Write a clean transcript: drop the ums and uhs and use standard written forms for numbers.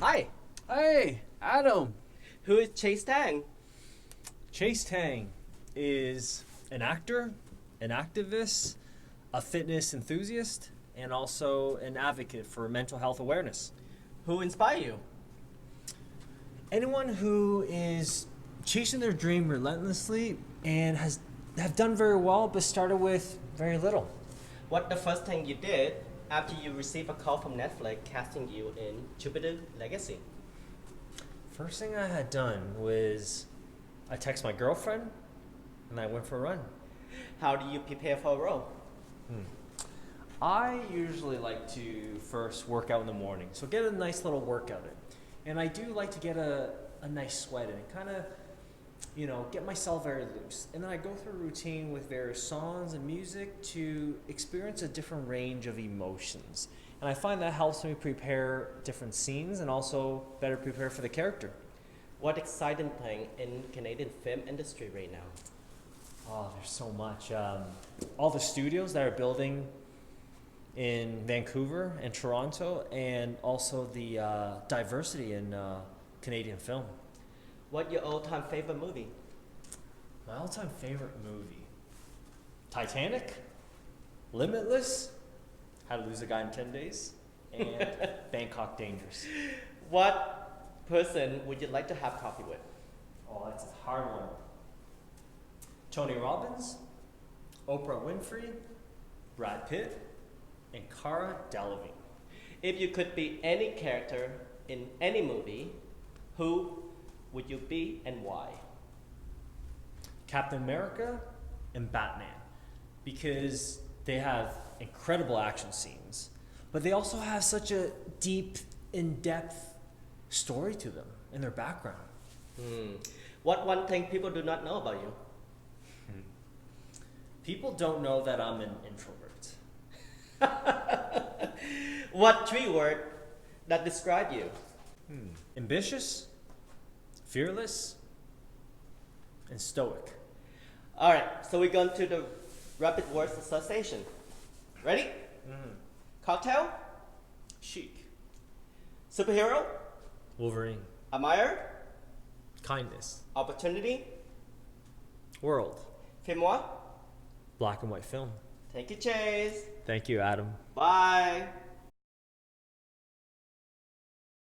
Hi, Hey, Adam. who is Chase Tang? Chase Tang is an actor, an activist, a fitness enthusiast, and also an advocate for mental health awareness. Who inspire you? Anyone who is chasing their dream relentlessly and have done very well but started with very little. What the first thing you did after you received a call from Netflix casting you in Jupiter Legacy? First thing I had done was I texted my girlfriend and I went for a run. How do you prepare for a role? I usually like to first work out in the morning, so get a nice little workout in. And I do like to get a nice sweat in and kind of, get myself very loose. And then I go through a routine with various songs and music to experience a different range of emotions. And I find that helps me prepare different scenes and also better prepare for the character. What exciting thing in Canadian film industry right now? Oh, there's so much. All the studios that are building in Vancouver and Toronto, and also the diversity in Canadian film. What your all-time favorite movie? My all-time favorite movie: Titanic, Limitless, How to Lose a Guy in 10 Days, and Bangkok Dangerous. What person would you like to have coffee with? Oh, that's a hard one. Tony Robbins, Oprah Winfrey, Brad Pitt, and Cara Delevingne. If you could be any character in any movie, who would you be and why? Captain America and Batman, because they have incredible action scenes, but they also have such a deep, in-depth story to them in their background. What one thing people do not know about you? People don't know that I'm an introvert. What three words that describe you? Ambitious, fearless, and stoic. All right, so we're going to the rapid words association. Ready? Cocktail, Chic, superhero, Wolverine, admire, kindness, opportunity, world, film noir. black and white film. Thank you, Chase. Thank you, Adam. Bye.